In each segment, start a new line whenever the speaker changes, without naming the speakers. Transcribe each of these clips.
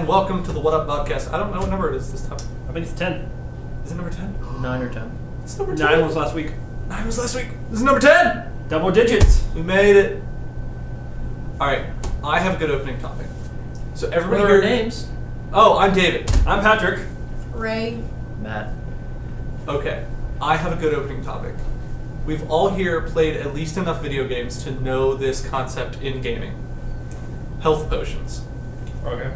and welcome to the WUDuP Vodcast. I don't know what number it is this time.
I think it's 10.
Is it number 10?
9 or 10.
It's number 10.
9 was last week.
9 was last week. This is number 10!
Double digits.
We made it. Alright, I have a good opening topic. So everybody
What are our
here...
names?
Oh, I'm David.
I'm Patrick.
Ray.
Matt.
Okay, I have a good opening topic. We've all here played at least enough video games to know this concept in gaming. Health potions.
Okay.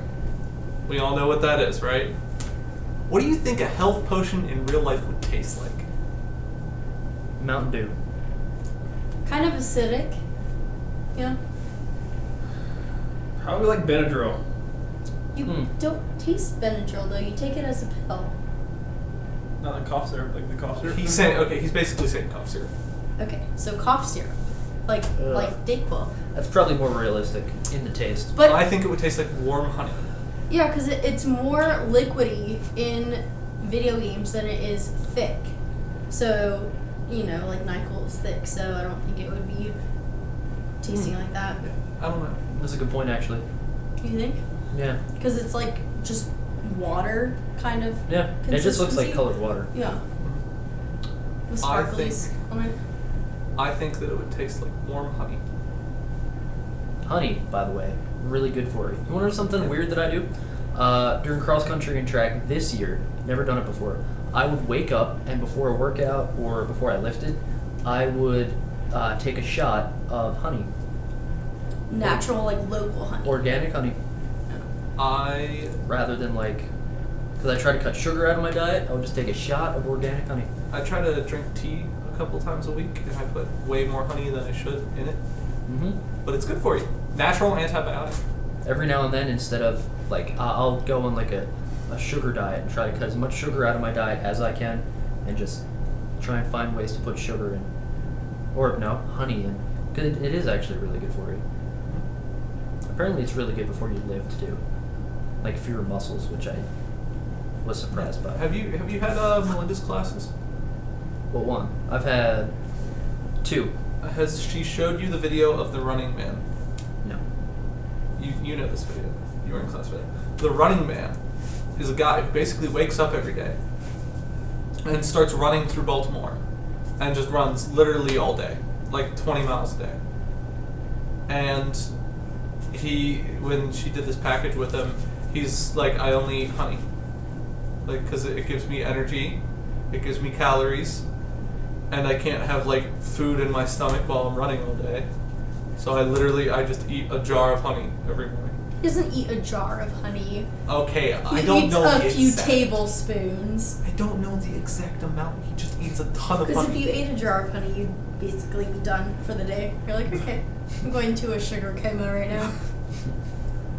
We all know what that is, right? What do you think a health potion in real life would taste like?
Mountain Dew.
Kind of acidic. Yeah.
Probably like Benadryl.
You don't taste Benadryl though, you take it as a pill.
Not like cough syrup, like the cough syrup.
He's saying, okay, he's basically saying cough syrup.
Okay, so cough syrup. Like Dayquil.
That's probably more realistic in the taste.
But
I think it would taste like warm honey.
yeah, because it's more liquidy in video games than it is thick. So, like NyQuil is thick, so I don't think it would be tasting like that.
I don't know.
That's a good point, actually.
You think?
Yeah.
Because it's like just water kind of.
Yeah. It just looks like
consistency.
colored water.
Yeah. With
I
sparklies on it.
I think that it would taste like warm honey.
Honey, by the way, really good for you. You want to know something weird that I do? During cross country and track this year, never done it before, I would wake up and before a workout or before I lifted, I would take a shot of honey.
Natural, like local honey.
Organic honey. Rather than because I try to cut sugar out of my diet, I would just take a shot of organic honey.
I try to drink tea a couple times a week, and I put way more honey than I should in it.
Mm-hmm.
But it's good for you. Natural antibiotic.
Every now and then, instead of I'll go on a sugar diet and try to cut as much sugar out of my diet as I can, and just try and find ways to put sugar in, or no, honey in, because it is actually really good for you. Apparently, it's really good before you lift too, like for your muscles, which I was surprised by.
Have you had Melinda's classes?
What one? I've had 2.
Has she showed you the video of the Running Man?
No.
You know this video. You were in class with it. The Running Man is a guy who basically wakes up every day and starts running through Baltimore and just runs literally all day, like 20 miles a day. And when she did this package with him, he's like, I only eat honey. Because it gives me energy, it gives me calories, and I can't have food in my stomach while I'm running all day. So I just eat a jar of honey every morning.
He doesn't eat a jar of honey.
Okay, I
He
don't
eats
know
a
the
few
exact.
tablespoons.
I don't know the exact amount. He just eats a ton of
Because
honey.
if you ate a jar of honey, you'd basically be done for the day. You're like, okay, I'm going to a sugar coma right now.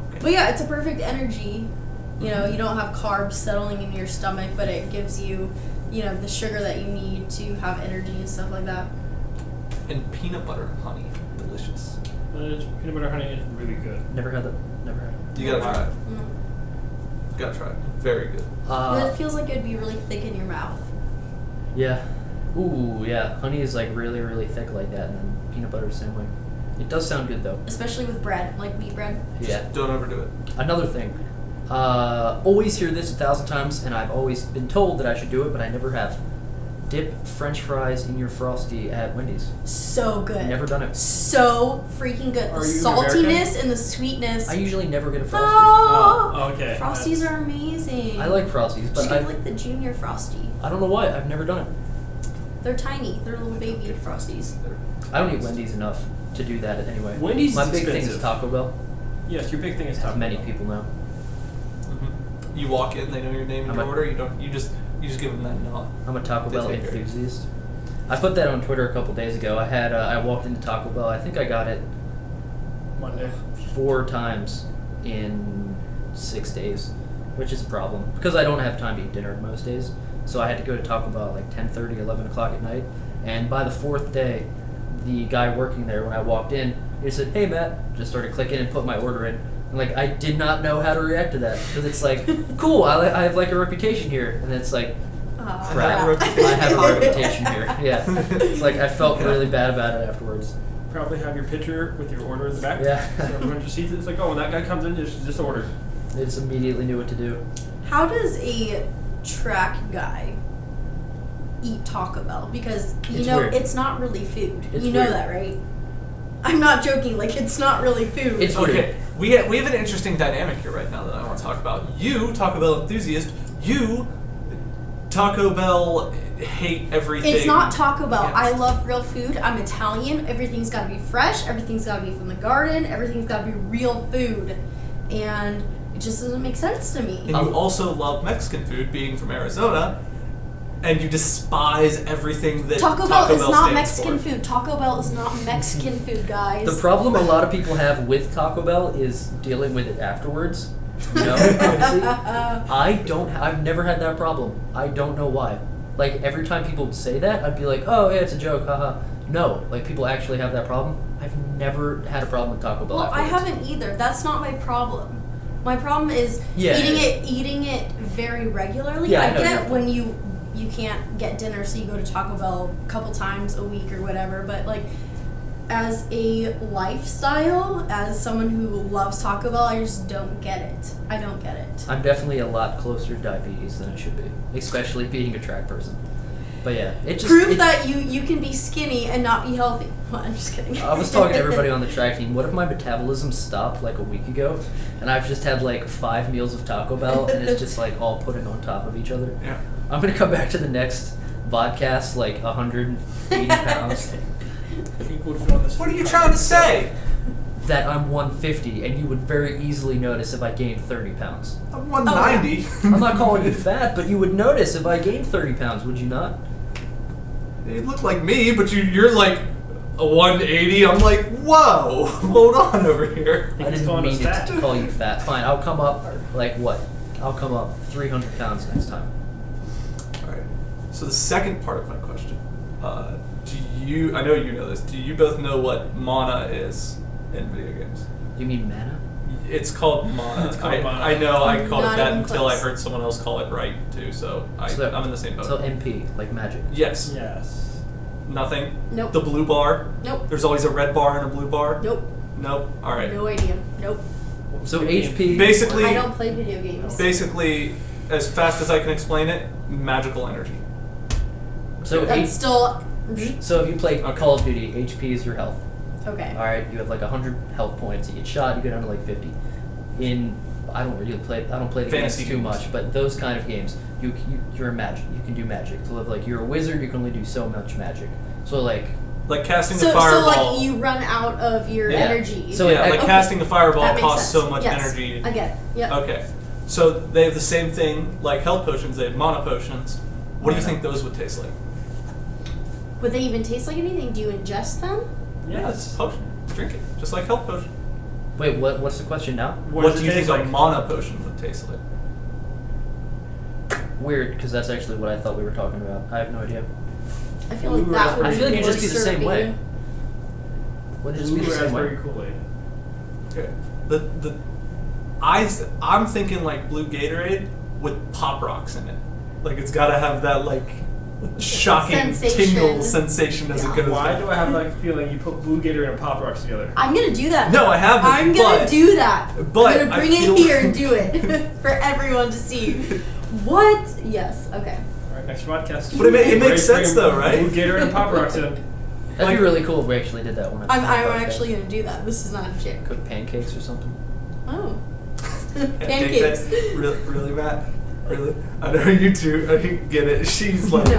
Okay.
But yeah, it's a perfect energy. You don't have carbs settling in your stomach, but it gives you, the sugar that you need to have energy and stuff like that.
And peanut butter honey, delicious.
Peanut butter honey is really good.
Never had that. Never had it.
You gotta try it.
Mm.
Gotta try it. Very good.
But it feels like it'd be really thick in your mouth.
Yeah. Ooh, yeah. Honey is really, really thick like that, and then peanut butter is the same way. It does sound good though.
Especially with bread, like wheat bread.
Yeah.
Just don't overdo it.
Another thing. Always hear this 1,000 times, and I've always been told that I should do it, but I never have. Dip French fries in your Frosty at Wendy's.
So good.
Never done it.
So freaking good.
Are
The
you
saltiness
American?
and the sweetness.
I usually never get a Frosty.
Oh,
okay.
Frosties are amazing.
I like Frosties, but
Just get like the junior Frosty.
I don't know why. I've never done it.
They're tiny. They're little baby Frosties.
I don't eat Wendy's enough to do that anyway.
Wendy's
My
is
big thing is
expensive.
Taco Bell,
Yes, your big thing is
as
Taco
many
Bell.
people know.
Mm-hmm. You walk in, they know your name and your order. You just give them that nod.
I'm a Taco
They
Bell
take care.
enthusiast. I put that on Twitter a couple days ago. I walked into Taco Bell. I think I got it
Monday.
4 times in 6 days, which is a problem because I don't have time to eat dinner most days. So I had to go to Taco Bell at 10:30, 11 o'clock at night. And by the 4th day, the guy working there, when I walked in, he said, "Hey, Matt," just started clicking and put my order in. And I did not know how to react to that because it's cool. I have a reputation here, and it's
Oh,
crap. I have a reputation here. Yeah, it's I felt really bad about it afterwards.
Probably have your picture with your order in the back.
Yeah.
So everyone just sees it. It's oh, when that guy comes in, just order.
They just immediately knew what to do.
How does a track guy eat Taco Bell? Because
It's weird.
it's not really food.
It's
you know
weird.
that, right? I'm not joking. Like, it's not really food.
It's weird.
Okay, we have an interesting dynamic here right now that I want to talk about. You, Taco Bell enthusiast, you, Taco Bell hate everything.
It's not Taco Bell.
Yes.
I love real food. I'm Italian. Everything's got to be fresh. Everything's got to be from the garden. Everything's got to be real food. And it just doesn't make sense to me.
And you also love Mexican food, being from Arizona, and you despise everything that
Taco Bell is not
stands
Mexican
for.
food. Taco Bell is not Mexican food, guys.
The problem a lot of people have with Taco Bell is dealing with it afterwards. You know, honestly, I've never had that problem. I don't know why. Like, every time people say that, I'd be like, oh, yeah, it's a joke, haha. No, like, people actually have that problem. I've never had a problem with Taco Bell
Well, I
afterwards.
haven't either. That's not my problem. My problem is
Yeah.
eating it very regularly.
Yeah, I
I
know
get
your
when you can't get dinner, so you go to Taco Bell a couple times a week or whatever. But like, as a lifestyle, as someone who loves Taco Bell, I just don't get it. I don't get it.
I'm definitely a lot closer to diabetes than I should be, especially being a track person. But yeah, it just...
Proof
it-
that you can be skinny and not be healthy. Well, I'm just kidding.
I was talking to everybody on the track team. What if my metabolism stopped like a week ago, and I've just had like 5 meals of Taco Bell, and it's just like all putting on top of each other?
Yeah.
I'm gonna come back to the next vodcast like 180 pounds.
What are you trying to say?
That I'm 150, and you would very easily notice if I gained 30 pounds.
I'm 190.
I'm not calling you fat, but you would notice if I gained 30 pounds, would you not?
You look like me, but you're like a 180. I'm like, whoa, hold on over here.
I
He's
didn't
calling
mean
us
it
fat.
to call you fat. Fine, I'll come up, like what? I'll come up 300 pounds next time.
All right. So the second part of my question, I know you know this. Do you both know what mana is in video games?
You mean mana?
It's called mana.
It's called mana.
I know I called
Not
it that
even
until I
close.
heard someone else call it right too. So I'm in the same boat.
So MP, like magic.
Yes.
Yes.
Nothing.
Nope.
The blue bar.
Nope.
There's always a red bar and a blue bar.
Nope.
Nope. All right.
No idea. Nope.
So HP.
Basically,
I don't play video games.
basically, as fast as I can explain it, magical energy.
So
That's still
So if you play
Okay.
Call of Duty, HP is your health.
okay.
All right, you have like 100 health points. You get shot, you go down to like 50. I don't play the games
Fantasy
too
games.
much, but those kind of games, you're a magic. You can do magic. So if like you're a wizard, you can only do so much magic. So like
Like casting
So
the fireball.
like you run out of your
Yeah.
energy.
So
yeah, like
okay.
casting the fireball
That makes
costs
sense.
so much
Yes.
energy.
I get it. Yep.
Okay. So they have the same thing like health potions, they have mana potions. What do you
Mana.
think those would taste like?
Would they even taste like anything? Do you ingest them?
Yeah, it's a potion. Drink it. Just like health potion.
wait, what's the question now?
What
does
do
it
you think
taste
a
like?
mana potion would taste like?
Weird, because that's actually what I thought we were talking about. I have no idea.
I feel like that would
I
be
feel like it'd
more
just be the same
syrupy.
way. Would it just be
Blue
the same
raspberry
way?
Kool-Aid.
Okay. I'm thinking like blue Gatorade with pop rocks in it. Like it's got to have that like shocking
Sensation.
tingle sensation as
Yeah.
it goes.
Why
down.
do I have that feeling you put Blue Gatorade and Pop Rocks together?
I'm gonna do that.
No, I haven't.
I'm gonna
but-
do that.
but
I'm gonna
I
bring
feel-
it here and do it for everyone to see. What? Yes. Okay.
All right, next podcast.
But it makes
Bring
sense though, right?
Blue Gatorade and Pop Rocks in.
That'd
Like-
be really cool if we actually did that one.
I'm actually gonna do that. This is not a joke.
cook pancakes or something.
Oh.
Can't take
Pancakes.
that. Really, Matt? Really? I know you two. I can get it. She's like
No.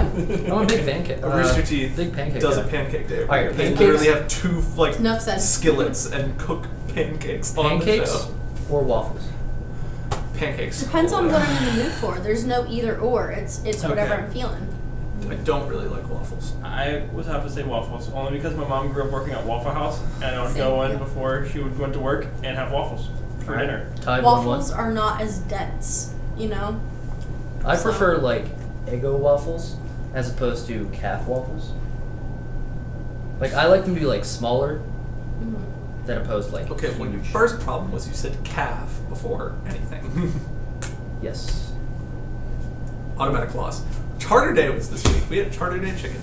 I'm a big pancake.
a Rooster Teeth
Big pancake.
does
guy.
a pancake day. every
Alright,
year. They
pancakes-
literally have two like
Enough said.
skillets and cook pancakes on the
Pancakes
show.
or waffles.
Pancakes.
Depends on what I'm in the mood for. There's no either or. It's whatever
Okay.
I'm feeling.
I don't really like waffles.
I would have to say waffles, only because my mom grew up working at Waffle House, and I would
Same,
go in
yeah.
before she would go into work and have waffles for
Alright.
dinner.
Tide
Waffles
1-1.
are not as dense, you know?
I
So-
prefer like Eggo waffles as opposed to calf waffles. Like I like them to be like smaller
Mhm.
than opposed like
Okay, well, your
huge.
first problem was you said calf before anything.
Yes.
Automatic loss. Charter Day was this week. We had Charter Day chicken.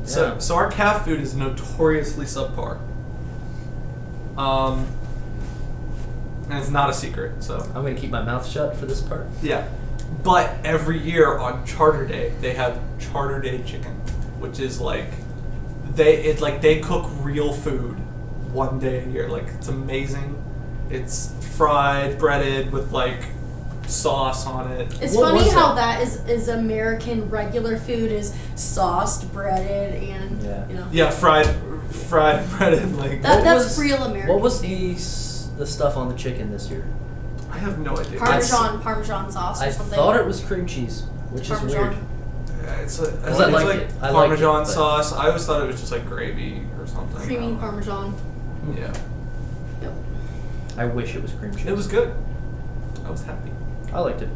So,
Yeah.
so our calf food is notoriously subpar. And it's not a secret, so.
I'm going to keep my mouth shut for this part.
Yeah. But every year on Charter Day, they have Charter Day chicken, which is like they cook real food one day a year. Like, it's amazing. It's fried, breaded with like sauce on it.
It's funny how that is American regular food is sauced, breaded, and you know.
Yeah, fried, breaded like.
That's real American.
What was the stuff on the chicken this year?
I have no idea.
Parmesan sauce or something.
I thought it was cream cheese, which is weird.
It's
I liked it. I liked
Parmesan
it,
sauce. I always thought it was just like gravy or something.
Creamy Parmesan.
Yeah.
Yep.
I wish it was cream cheese.
It was good. I was happy.
I liked it.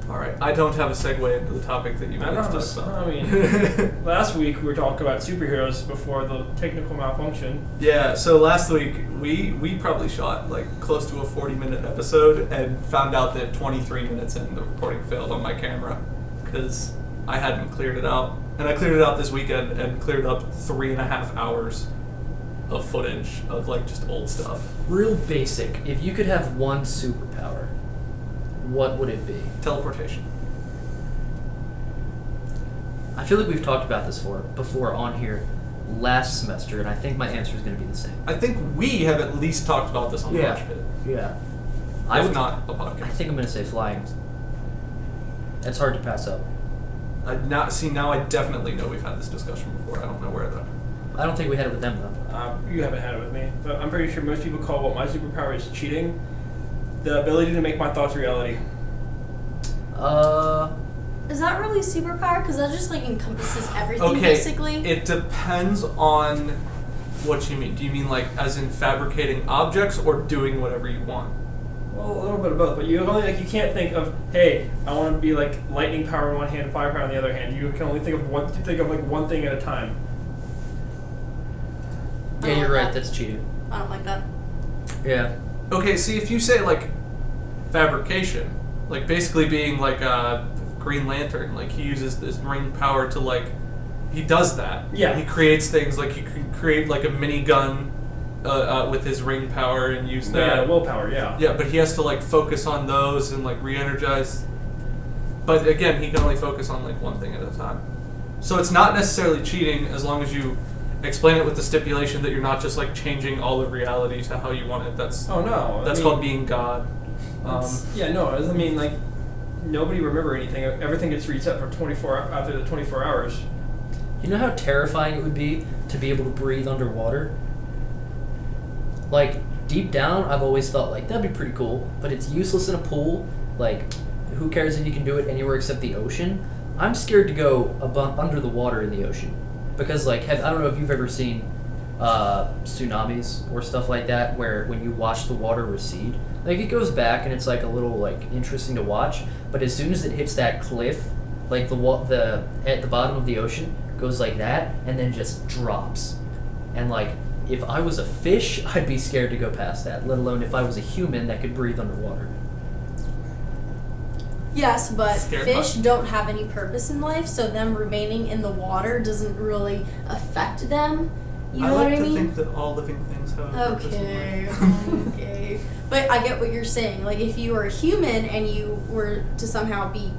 All right. I don't have a segue into the topic that you guys talked about.
I mean, last week we were talking about superheroes before the technical malfunction.
Yeah, so last week we probably shot like close to a 40-minute episode and found out that 23 minutes in the recording failed on my camera because I hadn't cleared it out. And I cleared it out this weekend and cleared up 3.5 hours of footage of like just old stuff.
Real basic. If you could have one superpower, what would it be?
Teleportation.
I feel like we've talked about this before on here last semester, and I think my answer is going to be the same.
I think we have at least talked about this on the Rush Pit.
Yeah.
If not a podcast.
I think I'm going to say flying. It's hard to pass up.
Now I definitely know we've had this discussion before. I don't know where though.
I don't think we had it with them, though.
You haven't had it with me, but I'm pretty sure most people call what my superpower is cheating. The ability to make my thoughts reality.
Is that really a superpower? Because that just like encompasses everything, basically.
It depends on what you mean. Do you mean like as in fabricating objects or doing whatever you want?
Well, a little bit of both, but you can't think of, hey, I want to be like lightning power in one hand, fire power in the other hand. You can only think of one thing at a time.
Yeah, you're right. That's cheating.
I don't like that.
Yeah.
Okay, see, if you say like fabrication, like basically being like a Green Lantern, like he uses this ring power to like, he does that.
Yeah.
He creates things like you can create like a minigun with his ring power and use that.
Yeah, willpower, yeah.
Yeah, but he has to like focus on those and like re-energize. But again, he can only focus on like one thing at a time. So it's not necessarily cheating as long as you explain it with the stipulation that you're not just like changing all of reality to how you want it. That's called being God.
I mean like nobody remember anything. Everything gets reset for 24 after the 24 hours.
You know how terrifying it would be to be able to breathe underwater? Like, deep down, I've always thought, like, that'd be pretty cool, but it's useless in a pool. Like, who cares if you can do it anywhere except the ocean? I'm scared to go under the water in the ocean. Because, like, I don't know if you've ever seen tsunamis or stuff like that, where when you watch the water recede, like, it goes back and it's, like, a little, like, interesting to watch, but as soon as it hits that cliff, like, at the bottom of the ocean goes like that, and then just drops. And, like, if I was a fish, I'd be scared to go past that, let alone if I was a human that could breathe underwater.
Yes, but fish don't have any purpose in life, so them remaining in the water doesn't really affect them. You know what I mean?
I like to think that all living things have a purpose in life.
Okay. But I get what you're saying. Like, if you were a human and you were to somehow be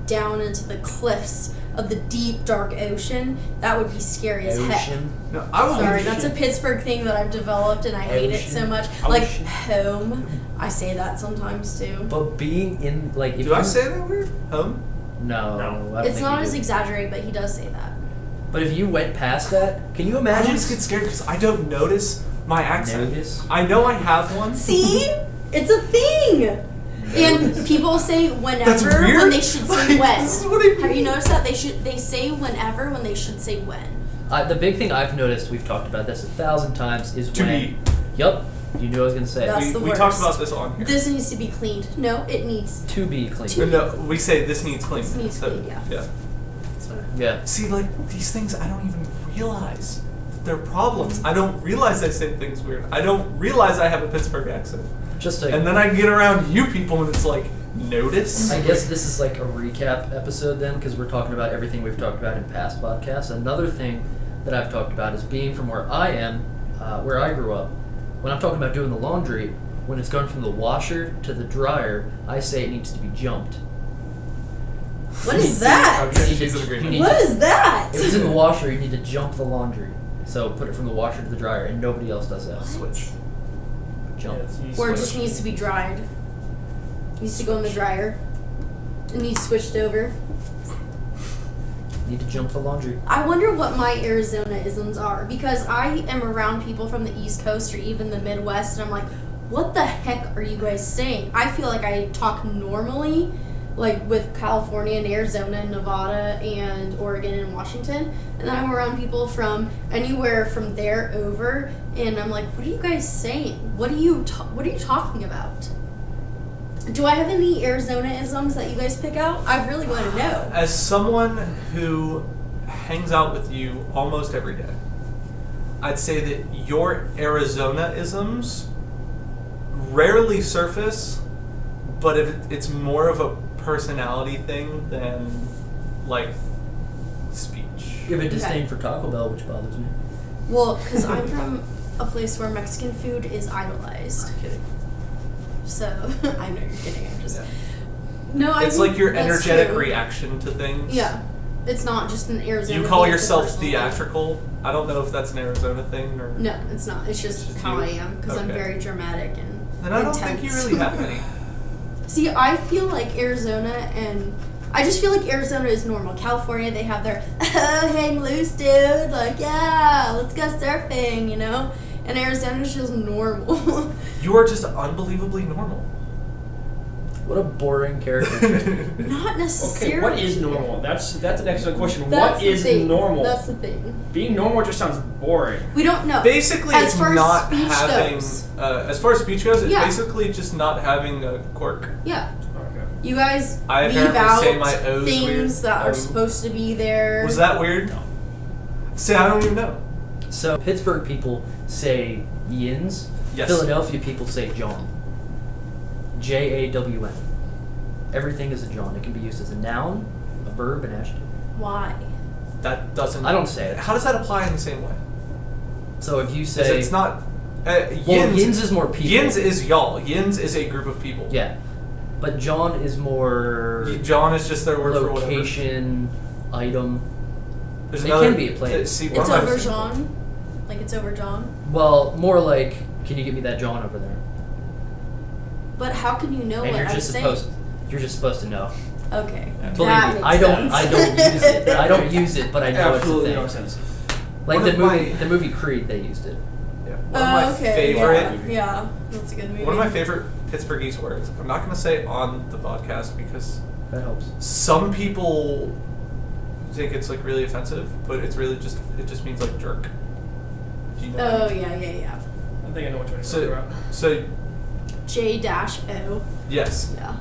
down into the cliffs of the deep, dark ocean, that would be scary as heck.
No,
Sorry, that's a Pittsburgh thing that I've developed and I hate it so much. Like, home. I say that sometimes too.
But being in, like...
Do I say that weird? Home?
No. I don't
it's
think
not
you
as
do.
exaggerated, but he does say that.
But if you went past that, can you
I
imagine...
always get scared because I don't notice my accent.
Notice?
I know I have one.
See? It's a thing! And people say
That's
whenever
weird.
when they should say when.
This is what I mean.
Have you noticed that they say whenever when they should say when?
the big thing I've noticed, we've talked about this 1,000 times, is
To
when...
be.
Yup. You knew I was going to say
That's
it.
the
We
worst.
talked about this on here.
This needs to be cleaned. No, it needs.
To be clean.
No, we say this needs clean.
This needs clean, yeah.
Yeah.
Yeah.
See, like, these things I don't even realize that they're problems. I don't realize I say things weird. I don't realize I have a Pittsburgh accent.
Just to...
And then I get around you people and it's like, notice?
I guess this is like a recap episode then, because we're talking about everything we've talked about in past podcasts. Another thing that I've talked about is being from where I am, where I grew up. When I'm talking about doing the laundry, when it's going from the washer to the dryer, I say it needs to be jumped.
What is that?
Okay, she's in agreement.
What is that?
If it's in the washer, you need to jump the laundry. So put it from the washer to the dryer, and nobody else does that.
Switch.
Jump.
Or it just needs to be dried. Needs to go in the dryer. It needs switched over.
Need to jump the laundry.
I wonder what my Arizona-isms are, because I am around people from the East Coast or even the Midwest, and I'm like, what the heck are you guys saying? I feel like I talk normally, like with California and Arizona and Nevada and Oregon and Washington, and then I'm around people from anywhere from there over, and I'm like, what are you guys saying? What are you talking about? Do I have any Arizona-isms that you guys pick out? I really want to know.
As someone who hangs out with you almost every day, I'd say that your Arizona-isms rarely surface, but if it's more of a personality thing than, like, speech.
You have a disdain
Okay.
for Taco Bell, which bothers me.
Well, because I'm from a place where Mexican food is idolized.
I'm kidding.
So, I know you're kidding. I'm just...
Yeah.
No, I
It's
think
like your
that's
energetic
true.
reaction to things.
Yeah. It's not just an Arizona
You call
thing, it's a
yourself
personal thing.
theatrical. I don't know if that's an Arizona thing or.
No, it's not. It's just
It's
how
you?
I am, because I'm
Okay.
very dramatic and
Then I don't think you
intense.
really have any.
See, I feel like Arizona and... I just feel like Arizona is normal. California, they have their, oh, hang loose, dude. Like, yeah, let's go surfing, you know? And Arizona's just normal.
You are just unbelievably normal.
What a boring character.
Not necessarily.
Okay, what is normal? That's an excellent question.
That's
What
the
is
thing.
normal?
That's the thing.
Being normal just sounds boring.
We don't know.
Basically,
As
it's
far as
not
speech
having.
goes.
As far as speech goes, it's
Yeah.
basically just not having a quirk.
Yeah.
Okay.
You guys
I
leave
apparently
out
say my O's
things
weird.
that are
Oh.
supposed to be there.
Was that weird?
No.
See, I don't even know.
So Pittsburgh people say yins.
Yes.
Philadelphia people say John. J-A-W-N. Everything is a John. It can be used as a noun, a verb, an adjective.
Why?
That doesn't.
I don't say it.
How does that apply in the same way?
So if you
'Cause
say...
it's not.
Well, yins is more people.
Yins is y'all. Yins is a group of people.
Yeah. But John is more...
John is just their word for whatever.
location, item.
There's
It
another,
can be a place.
See,
It's
one of my-
over John? Like it's over John?
Well, more like, can you get me that John over there?
But how can you know
And
what
you're
I'm
just
saying?
supposed to know.
Okay.
Believe
That
me,
makes
I don't
sense.
use it. I don't use it, but I know
Absolutely
it's
no
a thing.
sense.
Like
One
the
of
movie,
my-
the movie Creed, they used it.
Yeah. One of my
okay,
favorite.
Yeah, that's a good movie.
One of my favorite Pittsburghese words. I'm not going to say it on the podcast because
That helps.
some people think it's like really offensive, but it's really just it just means like jerk. Do you know?
Oh,
what I mean?
yeah.
I think I know which one you're talking
So
about.
so
J-O.
yes,
Yeah.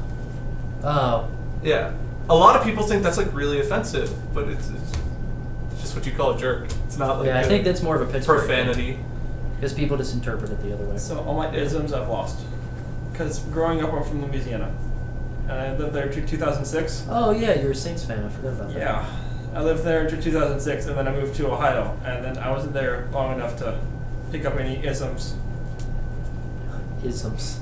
Oh,
yeah. A lot of people think that's like really offensive, but it's just what you call a jerk. It's not like
yeah. I
a
think that's more of a Pittsburgh
profanity.
because people just interpret it the other way.
So all my isms I've lost. Because growing up, I'm from Louisiana. And I lived there until 2006.
Oh yeah, you're a Saints fan. I forgot about that.
Yeah. I lived there until 2006, and then I moved to Ohio. And then I wasn't there long enough to pick up any isms.
Isms.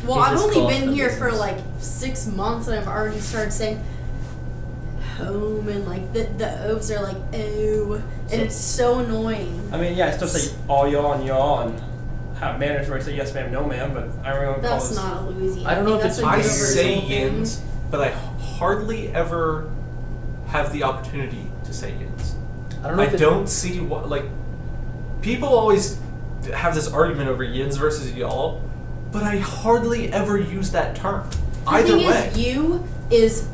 Well,
He
I've
just
only
calls
been
them
here for
isms.
like 6 months, and I've already started saying home, and like the O's are like oh, and
So-
it's so annoying.
I mean, yeah, I still say all y'all and y'all, and have manners where I say yes ma'am, no ma'am, but I remember
That's not a Louisiana.
I don't know
thing.
if
That's
it's
a
I
universal
say
universal thing.
yins, but I hardly ever have the opportunity to say yins.
I don't know
I
if it,
don't see what like people always have this argument over yins versus y'all, but I hardly ever use that term.
The
Either
thing
way.
is, you is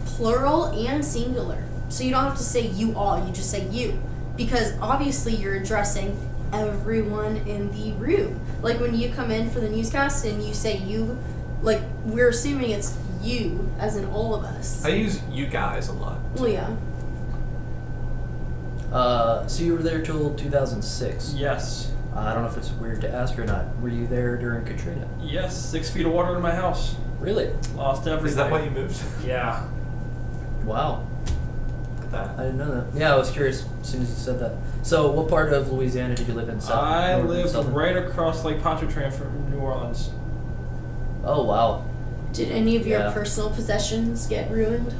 plural and singular, so you don't have to say you all. You just say you, because obviously you're addressing everyone in the room. Like when you come in for the newscast and you say you, like we're assuming it's you, as in all of us.
I use you guys a lot.
Well, yeah.
So you were there till 2006.
Yes.
I don't know if it's weird to ask or not. Were you there during Katrina?
Yes, 6 feet of water in my house.
Really?
Lost everything.
Is that why you moved?
Yeah.
Wow.
at that.
I didn't know that. Yeah, I was curious as soon as you said that. So, what part of Louisiana did you live in? South?
I
North,
lived
southern?
right across Lake Pontchartrain from New Orleans.
Oh wow.
Did any of your
Yeah.
personal possessions get ruined?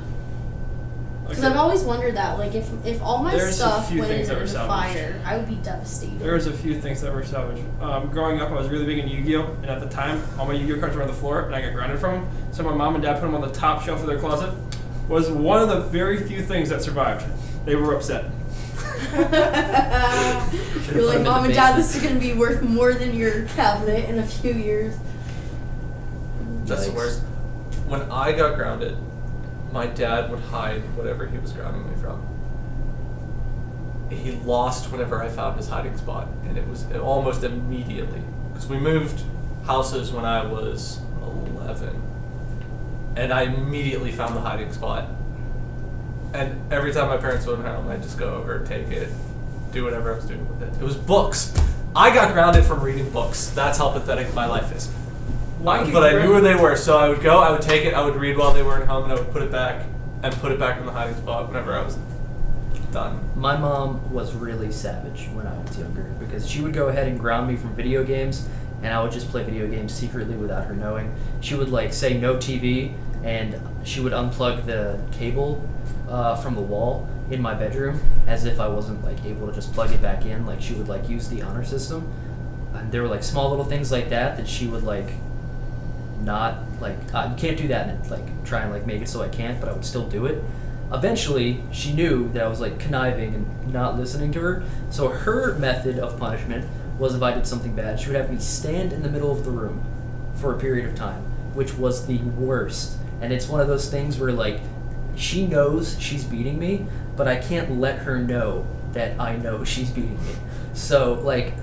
Because
Okay.
I've always wondered that, like, if all my
There's a
stuff
few
went
things
into
that were
the
salvaged.
fire, I would be devastated.
There was a few things that were salvaged. Growing up, I was really big into Yu-Gi-Oh! And at the time, all my Yu-Gi-Oh! Cards were on the floor, and I got grounded from them. So my mom and dad put them on the top shelf of their closet. Was one of the very few things that survived. They were upset.
You're
put 'em
like,
in
Mom
the
and Dad,
basement."
this is going to be worth more than your cabinet in a few years.
That's the
Yikes.
worst. When I got grounded, my dad would hide whatever he was grounding me from. He lost whenever I found his hiding spot, and it was almost immediately. Because we moved houses when I was 11, and I immediately found the hiding spot. And every time my parents went home, I'd just go over, take it, do whatever I was doing with it. It was books. I got grounded from reading books. That's how pathetic my life is.
Why
But I knew where they were, so I would go, I would take it, I would read while they weren't home, and I would put it back, and put it back in the hiding spot whenever I was done.
My mom was really savage when I was younger because she would go ahead and ground me from video games, and I would just play video games secretly without her knowing. She would like say no TV, and she would unplug the cable from the wall in my bedroom as if I wasn't like able to just plug it back in. Like she would like use the honor system, and there were like small little things like that she would like not like you can't do that, and like try and like make it so I can't, but I would still do it. Eventually, she knew that I was like conniving and not listening to her. So her method of punishment was if I did something bad, she would have me stand in the middle of the room for a period of time, which was the worst. And it's one of those things where like she knows she's beating me, but I can't let her know that I know she's beating me. So like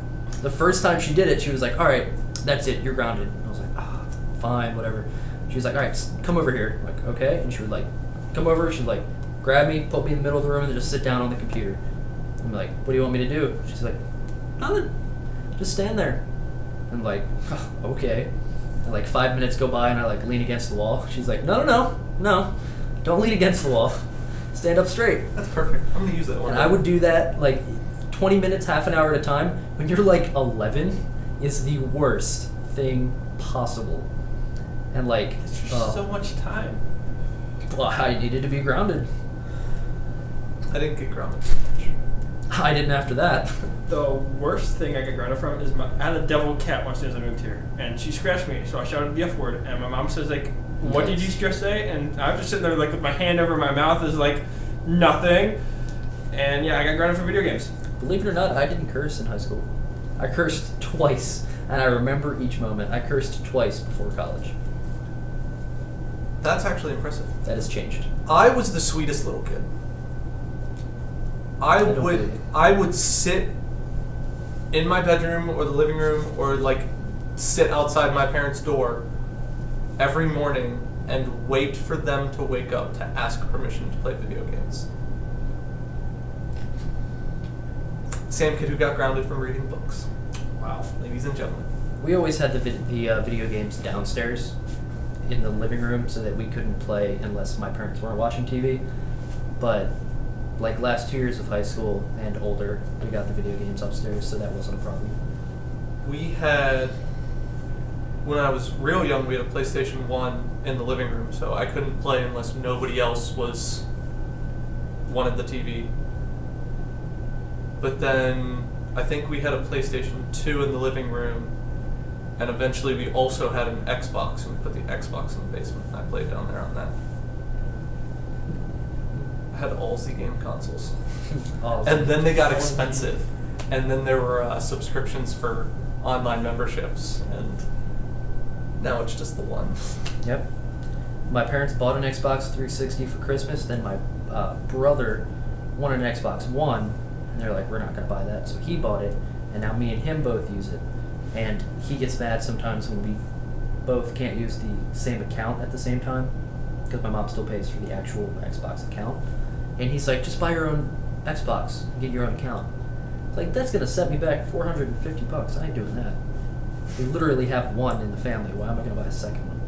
the first time she did it, she was like, "All right, that's it, you're grounded." And I was like, "Ah, fine, whatever." She was like, "All right, come over here." I'm like, "Okay." And she would like come over, she'd like grab me, put me in the middle of the room, and then just sit down on the computer. I'm like, "What do you want me to do?" She's like, "Nothing. Just stand there." I'm like, oh, "Okay." And like 5 minutes go by, and I like lean against the wall. She's like, No, don't lean against the wall. Stand up straight."
That's perfect. I'm gonna use that one.
And I would do that like 20 minutes, half an hour at a time. When you're like 11, is the worst thing possible. And like,
It's just so much time.
well, I needed to be grounded.
I didn't get grounded so much.
I didn't after that.
The worst thing I got grounded from is I had a devil cat once as I moved here, and she scratched me, so I shouted the F word, and my mom says like, "What did you just say?" And I was just sitting there like with my hand over my mouth, is like, nothing. And yeah, I got grounded for video games.
Believe it or not, I didn't curse in high school. I cursed twice, and I remember each moment. I cursed twice before college.
That's actually impressive.
That has changed.
I was the sweetest little kid. I
don't believe it.
would sit in my bedroom or the living room or like sit outside my parents' door every morning and wait for them to wake up to ask permission to play video games. Same kid who got grounded from reading books.
Wow.
Ladies and gentlemen.
We always had the video games downstairs in the living room so that we couldn't play unless my parents weren't watching TV. But like last 2 years of high school and older, we got the video games upstairs, so that wasn't a problem.
We had, when I was real young, we had a PlayStation 1 in the living room, so I couldn't play unless nobody else wanted the TV. But then I think we had a PlayStation 2 in the living room, and eventually we also had an Xbox, and we put the Xbox in the basement, and I played down there on that. I had all the game consoles. And then they got expensive. And then there were subscriptions for online memberships, and now it's just the one.
Yep. My parents bought an Xbox 360 for Christmas, then my brother wanted an Xbox One, and they're like, "We're not going to buy that," so he bought it, and now me and him both use it. And he gets mad sometimes when we both can't use the same account at the same time, because my mom still pays for the actual Xbox account. And he's like, "Just buy your own Xbox and get your own account." It's like, that's going to set me back $450. I ain't doing that. We literally have one in the family. Why am I going to buy a second one?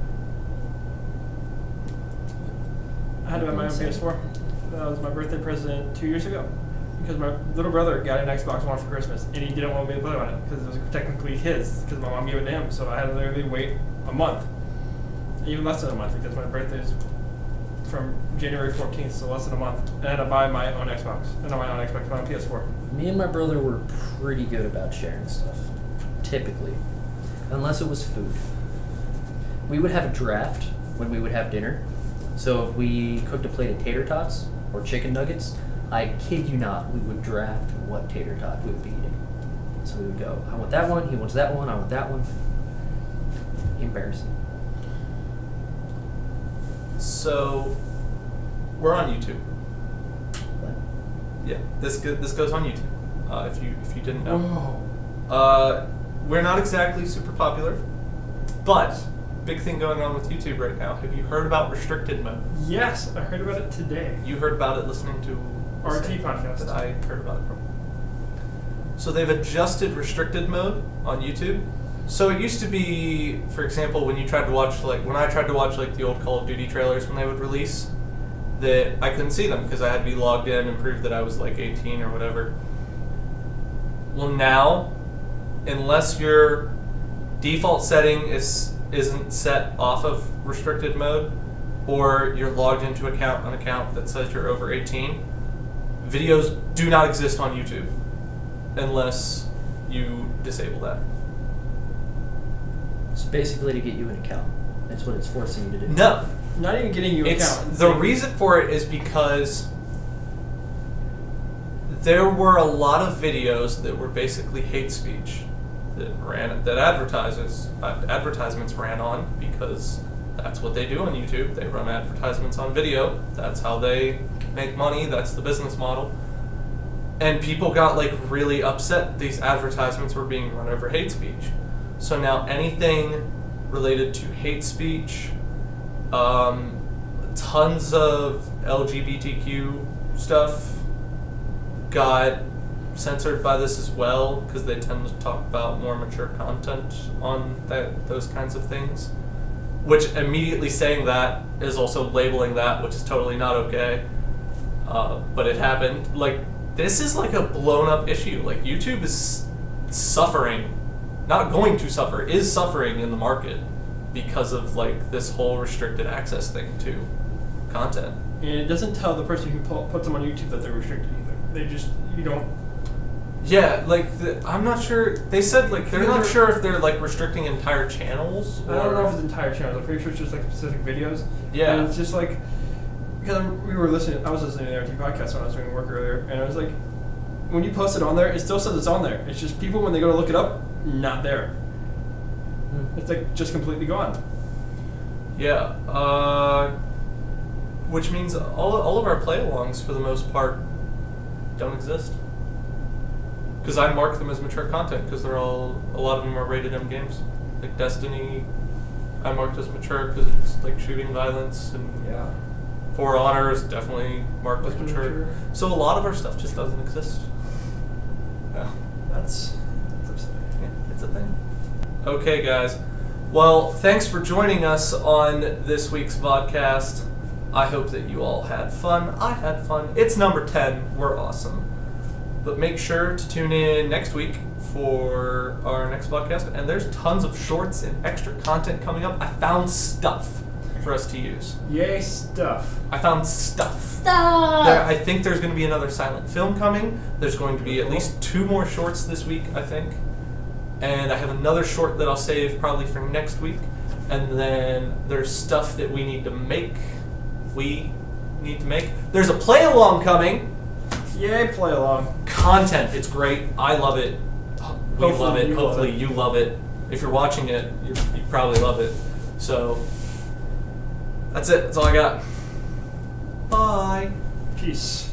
I had to buy my own
Insane.
PS4. That was my birthday present 2 years ago. Because my little brother got an Xbox One for Christmas, and he didn't want me to play on it because it was technically his, because my mom gave it to him. So I had to literally wait a month, even less than a month, because my birthday is from January 14th, so less than a month. And I had to buy my own Xbox, not my own Xbox, my own PS4.
Me and my brother were pretty good about sharing stuff, typically, unless it was food. We would have a draft when we would have dinner. So if we cooked a plate of tater tots or chicken nuggets, I kid you not, we would draft what tater tot we would be eating. So we would go, I want that one, he wants that one, I want that one. Embarrassing.
So, we're on YouTube.
What?
Yeah, this goes on YouTube. If you didn't know,
Whoa.
we're not exactly super popular, but big thing going on with YouTube right now. Have you heard about restricted mode?
Yes, I heard about it today.
You heard about it listening to
RT podcast.
that I heard about it from. So they've adjusted restricted mode on YouTube. So it used to be, for example, when I tried to watch the old Call of Duty trailers when they would release, that I couldn't see them because I had to be logged in and prove that I was like 18 or whatever. Well, now, unless your default setting isn't set off of restricted mode, or you're logged into an account that says you're over 18, videos do not exist on YouTube unless you disable that.
So basically to get you an account. That's what it's forcing you to do.
No.
Not even getting you an account.
The reason for it is because there were a lot of videos that were basically hate speech that advertisements ran on, because that's what they do on YouTube. They run advertisements on video. That's how they make money. That's the business model. And people got like really upset these advertisements were being run over hate speech. So now anything related to hate speech, tons of LGBTQ stuff got censored by this as well, because they tend to talk about more mature content on those kinds of things. Which immediately saying that is also labeling that, which is totally not okay. But it happened. Like, this is like a blown up issue. Like, YouTube is suffering, not going to suffer, is suffering in the market because of like this whole restricted access thing to content.
And it doesn't tell the person who puts them on YouTube that they're restricted either. You don't.
Yeah, like, I'm not sure. They said, like, they're not sure if they're, like, restricting entire channels.
I don't know if it's entire channels. I'm pretty sure it's just, like, specific videos.
Yeah.
And it's just, like, because I was listening to the RT podcast when I was doing work earlier, and I was like, when you post it on there, it still says it's on there. It's just people, when they go to look it up, not there. It's, like, just completely gone.
Yeah. Which means all of our play-alongs, for the most part, don't exist. Because I mark them as mature content, because a lot of them are rated M games. Like Destiny, I marked as mature because it's like shooting violence, and
Yeah.
For Honor is definitely marked as mature. So a lot of our stuff just doesn't exist. Yeah.
That's upsetting.
Yeah, it's a thing. Okay, guys. Well, thanks for joining us on this week's vodcast. I hope that you all had fun. I had fun. It's number 10. We're awesome. But make sure to tune in next week for our next podcast. And there's tons of shorts and extra content coming up. I found stuff for us to use.
Yay, stuff.
I found stuff.
Stop!
I think there's going to be another silent film coming. There's going to be at least 2 more shorts this week, I think. And I have another short that I'll save probably for next week. And then there's stuff that we need to make. There's a play-along coming.
Yay, play along.
Content. It's great. I love it. We
Hopefully
love it.
you love
Hopefully
it.
you love it. If you're watching it, you probably love it. So, that's it. That's all I got. Bye.
Peace.